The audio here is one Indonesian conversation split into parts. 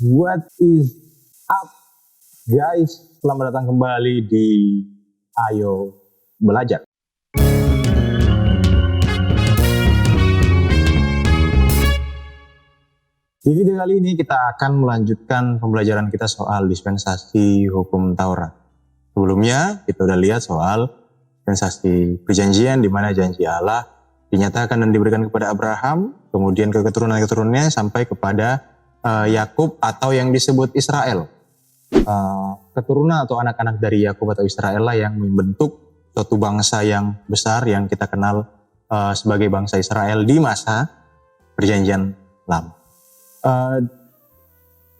What is up guys? Selamat datang kembali di Ayo Belajar. Di video kali ini kita akan melanjutkan pembelajaran kita soal dispensasi hukum Taurat. Sebelumnya kita udah lihat soal dispensasi perjanjian di mana janji Allah dinyatakan dan diberikan kepada Abraham, kemudian ke keturunan-keturunannya sampai kepada Yakub atau yang disebut Israel. Keturunan atau anak-anak dari Yakub atau Israel lah yang membentuk suatu bangsa yang besar yang kita kenal sebagai bangsa Israel di masa perjanjian lama.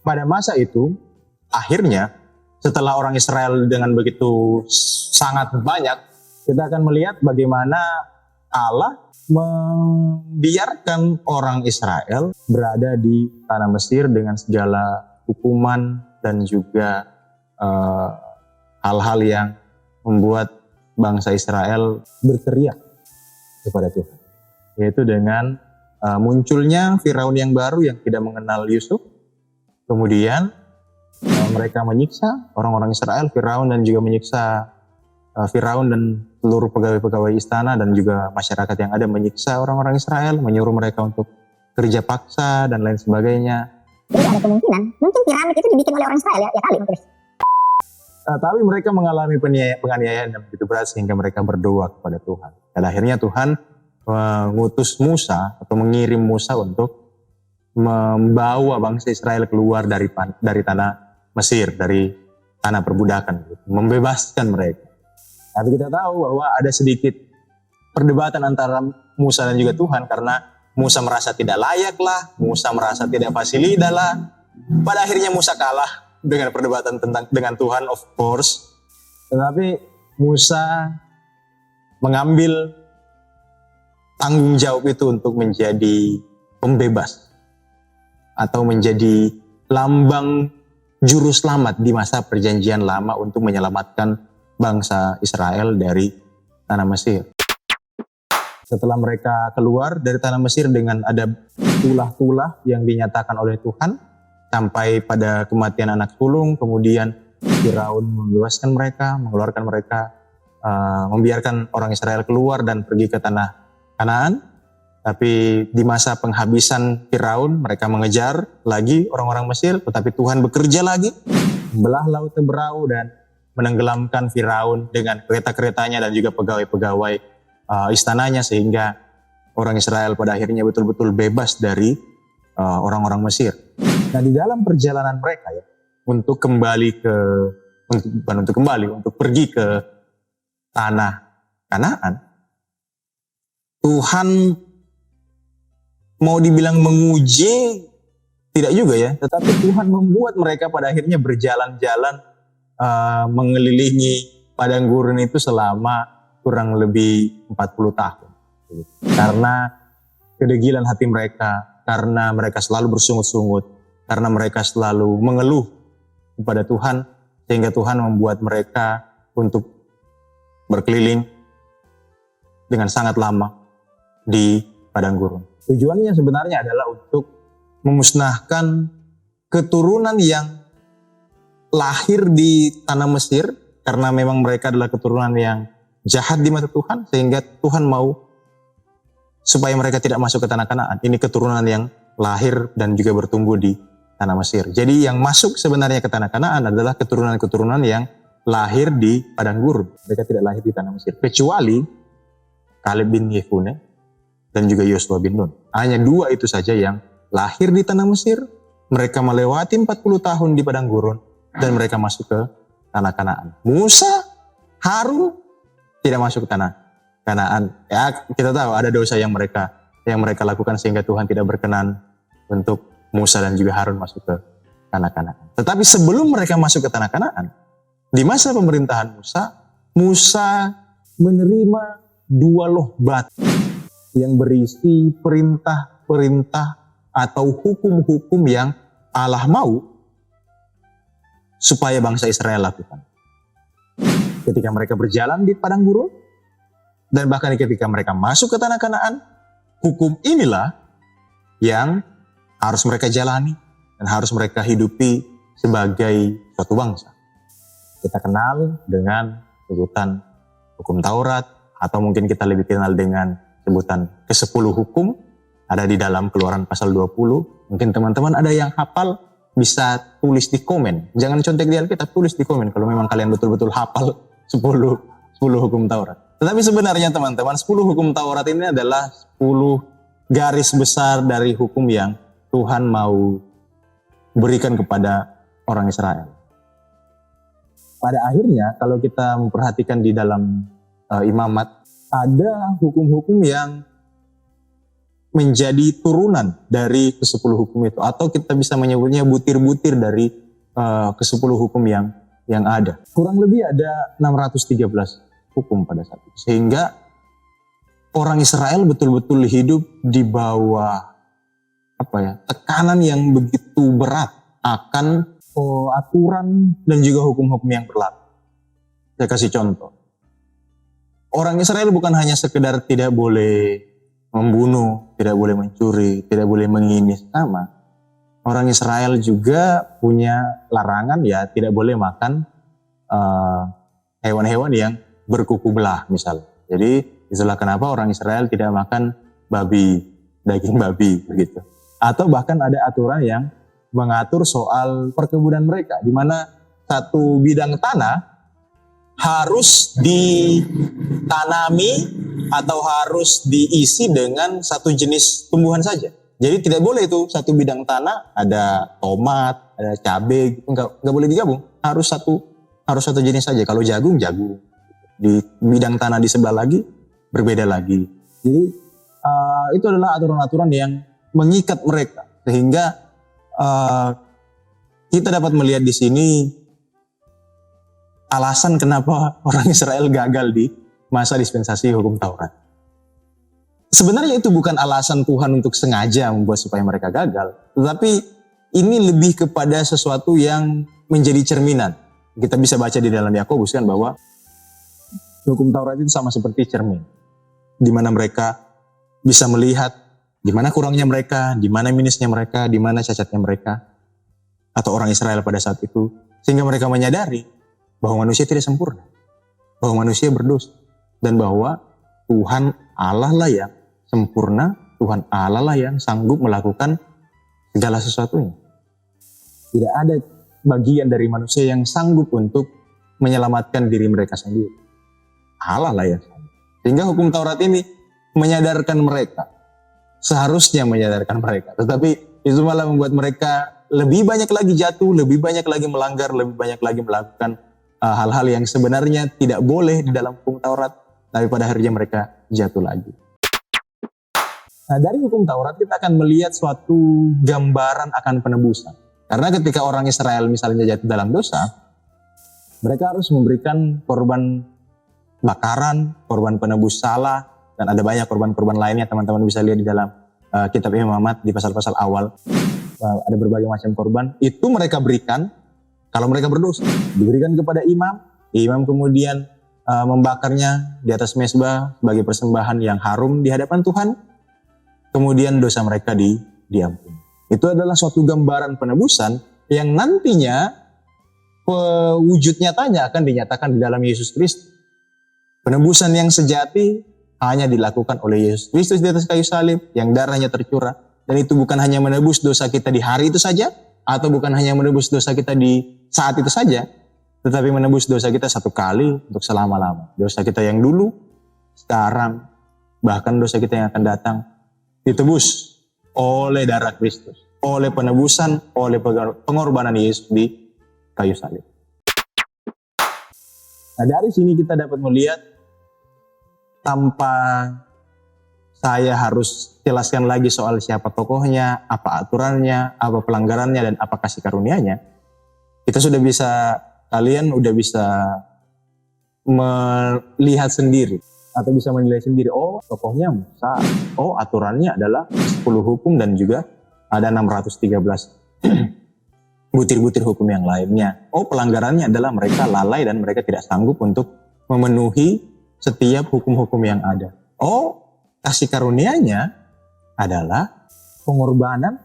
Pada masa itu, akhirnya setelah orang Israel dengan begitu sangat banyak, kita akan melihat bagaimana Allah membiarkan orang Israel berada di tanah Mesir dengan segala hukuman dan juga hal-hal yang membuat bangsa Israel berteriak kepada Tuhan, yaitu dengan munculnya Firaun yang baru yang tidak mengenal Yusuf. Kemudian mereka menyiksa orang-orang Israel, Firaun, dan juga menyiksa Firaun dan seluruh pegawai-pegawai istana dan juga masyarakat yang ada menyiksa orang-orang Israel, menyuruh mereka untuk kerja paksa dan lain sebagainya. Jadi ada kemungkinan, mungkin piramid itu dibikin oleh orang Israel ya kali mungkin. Tapi mereka mengalami penganiayaan yang begitu berat sehingga mereka berdoa kepada Tuhan. Dan akhirnya Tuhan mengutus Musa atau mengirim Musa untuk membawa bangsa Israel keluar dari tanah Mesir, dari tanah perbudakan, membebaskan mereka. Tapi kita tahu bahwa ada sedikit perdebatan antara Musa dan juga Tuhan karena Musa merasa tidak layak lah, Musa merasa tidak fasilitas lah. Pada akhirnya Musa kalah dengan perdebatan dengan Tuhan, of course. Tetapi Musa mengambil tanggung jawab itu untuk menjadi pembebas atau menjadi lambang juru selamat di masa perjanjian lama untuk menyelamatkan bangsa Israel dari tanah Mesir. Setelah mereka keluar dari tanah Mesir dengan ada tulah-tulah yang dinyatakan oleh Tuhan sampai pada kematian anak sulung, kemudian Firaun membebaskan mereka, mengeluarkan mereka, membiarkan orang Israel keluar dan pergi ke tanah Kanaan. Tapi di masa penghabisan Firaun, mereka mengejar lagi orang-orang Mesir, tetapi Tuhan bekerja lagi, membelah laut Teberau dan menenggelamkan Firaun dengan kereta-keretanya dan juga pegawai-pegawai istananya, sehingga orang Israel pada akhirnya betul-betul bebas dari orang-orang Mesir. Nah, di dalam perjalanan mereka ya untuk pergi ke tanah Kanaan, Tuhan mau dibilang menguji tidak juga ya, tetapi Tuhan membuat mereka pada akhirnya berjalan-jalan mengelilingi padang gurun itu selama kurang lebih 40 tahun. Karena kedegilan hati mereka, karena mereka selalu bersungut-sungut, karena mereka selalu mengeluh kepada Tuhan, sehingga Tuhan membuat mereka untuk berkeliling dengan sangat lama di padang gurun. Tujuannya sebenarnya adalah untuk memusnahkan keturunan yang lahir di tanah Mesir, karena memang mereka adalah keturunan yang jahat di mata Tuhan, sehingga Tuhan mau supaya mereka tidak masuk ke tanah Kanaan. Ini keturunan yang lahir dan juga bertumbuh di tanah Mesir. Jadi yang masuk sebenarnya ke tanah Kanaan adalah keturunan-keturunan yang lahir di padang gurun. Mereka tidak lahir di tanah Mesir, kecuali Kaleb bin Yefune dan juga Yosua bin Nun. Hanya dua itu saja yang lahir di tanah Mesir. Mereka melewati 40 tahun di padang gurun dan mereka masuk ke tanah Kanaan. Musa, Harun tidak masuk ke tanah Kanaan. Ya, kita tahu ada dosa yang mereka lakukan sehingga Tuhan tidak berkenan untuk Musa dan juga Harun masuk ke tanah Kanaan. Tetapi sebelum mereka masuk ke tanah Kanaan, di masa pemerintahan Musa menerima 2 loh batu yang berisi perintah-perintah atau hukum-hukum yang Allah mau supaya bangsa Israel lakukan. Ketika mereka berjalan di padang gurun, dan bahkan ketika mereka masuk ke tanah Kanaan, hukum inilah yang harus mereka jalani, dan harus mereka hidupi sebagai suatu bangsa. Kita kenal dengan sebutan hukum Taurat, atau mungkin kita lebih kenal dengan sebutan ke-10 hukum, ada di dalam Keluaran pasal 20. Mungkin teman-teman ada yang hafal, bisa tulis di komen. Jangan contek di Alkitab, tulis di komen kalau memang kalian betul-betul hafal 10 hukum Taurat. Tetapi sebenarnya teman-teman, 10 hukum Taurat ini adalah 10 garis besar dari hukum yang Tuhan mau berikan kepada orang Israel. Pada akhirnya, kalau kita memperhatikan di dalam imamat, ada hukum-hukum yang menjadi turunan dari ke-10 hukum itu, atau kita bisa menyebutnya butir-butir dari ke-10 hukum yang ada. Kurang lebih ada 613 hukum pada saat itu, sehingga orang Israel betul-betul hidup di bawah tekanan yang begitu berat akan aturan dan juga hukum-hukum yang berlaku. Saya kasih contoh. Orang Israel bukan hanya sekedar tidak boleh membunuh, tidak boleh mencuri, tidak boleh menginis sama. Orang Israel juga punya larangan, ya tidak boleh makan hewan-hewan yang berkuku belah misalnya. Jadi itulah kenapa orang Israel tidak makan babi, daging babi begitu. Atau bahkan ada aturan yang mengatur soal perkebunan mereka, di mana satu bidang tanah harus ditanami atau harus diisi dengan satu jenis tumbuhan saja. Jadi tidak boleh itu satu bidang tanah ada tomat, ada cabai, enggak boleh digabung. Harus satu jenis saja. Kalau jagung, di bidang tanah di sebelah lagi berbeda lagi. Jadi itu adalah aturan-aturan yang mengikat mereka, sehingga kita dapat melihat di sini alasan kenapa orang Israel gagal di masa dispensasi hukum Taurat. Sebenarnya itu bukan alasan Tuhan untuk sengaja membuat supaya mereka gagal, tetapi ini lebih kepada sesuatu yang menjadi cerminan. Kita bisa baca di dalam Yakobus kan bahwa hukum Taurat itu sama seperti cermin, di mana mereka bisa melihat di mana kurangnya mereka, di mana minusnya mereka, di mana cacatnya mereka, atau orang Israel pada saat itu, sehingga mereka menyadari bahwa manusia tidak sempurna, bahwa manusia berdosa, dan bahwa Tuhan Allah lah yang sempurna, Tuhan Allah lah yang sanggup melakukan segala sesuatunya. Tidak ada bagian dari manusia yang sanggup untuk menyelamatkan diri mereka sendiri. Allah lah yang sanggup. Sehingga hukum Taurat ini menyadarkan mereka, seharusnya menyadarkan mereka, tetapi itu malah membuat mereka lebih banyak lagi jatuh, lebih banyak lagi melanggar, lebih banyak lagi melakukan hal-hal yang sebenarnya tidak boleh di dalam hukum Taurat, tapi pada akhirnya mereka jatuh lagi. Nah, dari hukum Taurat kita akan melihat suatu gambaran akan penebusan. Karena ketika orang Israel misalnya jatuh dalam dosa, mereka harus memberikan korban bakaran, korban penebus salah, dan ada banyak korban-korban lainnya. Teman-teman bisa lihat di dalam kitab Imamat di pasal-pasal awal. Ada berbagai macam korban. Itu mereka berikan kalau mereka berdosa. Diberikan kepada imam. Imam kemudian membakarnya di atas mezbah sebagai persembahan yang harum di hadapan Tuhan. Kemudian dosa mereka diampuni. Itu adalah suatu gambaran penebusan yang nantinya wujud nyatanya akan dinyatakan di dalam Yesus Kristus. Penebusan yang sejati hanya dilakukan oleh Yesus Kristus di atas kayu salib yang darahnya tercurah. Dan itu bukan hanya menebus dosa kita di hari itu saja, atau bukan hanya menebus dosa kita di saat itu saja, tetapi menebus dosa kita satu kali untuk selama-lama. Dosa kita yang dulu, sekarang, bahkan dosa kita yang akan datang, ditebus oleh darah Kristus, oleh penebusan, oleh pengorbanan Yesus di kayu salib. Nah, dari sini kita dapat melihat, tanpa saya harus jelaskan lagi soal siapa tokohnya, apa aturannya, apa pelanggarannya, dan apa kasih karunia-Nya, kita sudah bisa, kalian udah bisa melihat sendiri, atau bisa menilai sendiri, oh tokohnya Musa, oh aturannya adalah 10 hukum dan juga ada 613 butir-butir hukum yang lainnya. Oh pelanggarannya adalah mereka lalai dan mereka tidak sanggup untuk memenuhi setiap hukum-hukum yang ada. Oh kasih karunia-Nya adalah pengorbanan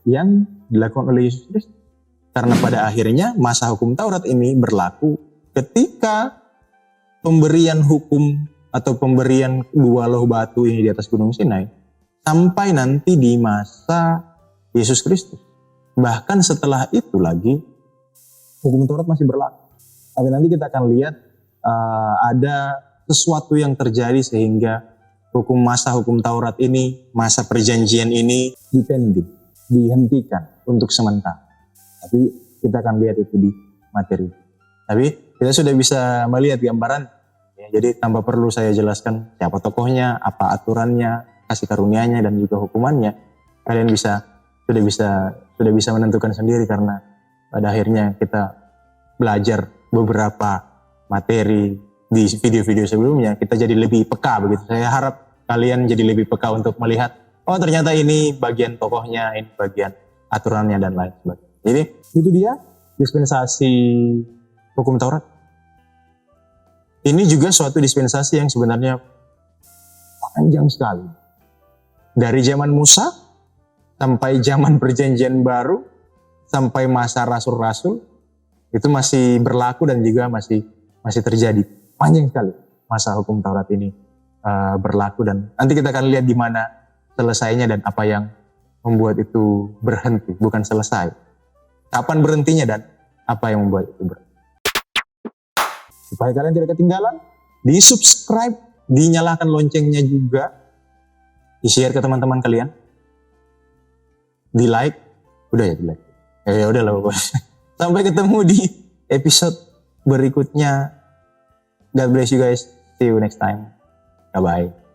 yang dilakukan oleh Yesus Kristus. Karena pada akhirnya masa hukum Taurat ini berlaku ketika pemberian hukum atau pemberian dua loh batu ini di atas Gunung Sinai sampai nanti di masa Yesus Kristus. Bahkan setelah itu lagi hukum Taurat masih berlaku. Tapi nanti kita akan lihat ada sesuatu yang terjadi sehingga masa hukum Taurat ini, masa perjanjian ini dihentikan untuk sementara. Tapi kita akan lihat itu di materi. Tapi kita sudah bisa melihat gambaran. Ya, jadi tanpa perlu saya jelaskan siapa tokohnya, apa aturannya, kasih karunia-Nya dan juga hukumannya. Kalian sudah bisa menentukan sendiri karena pada akhirnya kita belajar beberapa materi di video-video sebelumnya. Kita jadi lebih peka begitu. Saya harap kalian jadi lebih peka untuk melihat, oh ternyata ini bagian tokohnya, ini bagian aturannya dan lain sebagainya. Jadi itu dia dispensasi hukum Taurat. Ini juga suatu dispensasi yang sebenarnya panjang sekali. Dari zaman Musa sampai zaman perjanjian baru, sampai masa rasul-rasul, itu masih berlaku dan juga masih terjadi. Panjang sekali masa hukum Taurat ini berlaku, dan nanti kita akan lihat di mana selesainya dan apa yang membuat itu berhenti, bukan selesai. Kapan berhentinya dan apa yang membuat itu berhenti. Supaya kalian tidak ketinggalan, di-subscribe, dinyalakan loncengnya juga, di-share ke teman-teman kalian, di-like, udah ya di-like. Ya udah lah pokoknya. Sampai ketemu di episode berikutnya. God bless you guys. See you next time. Bye-bye.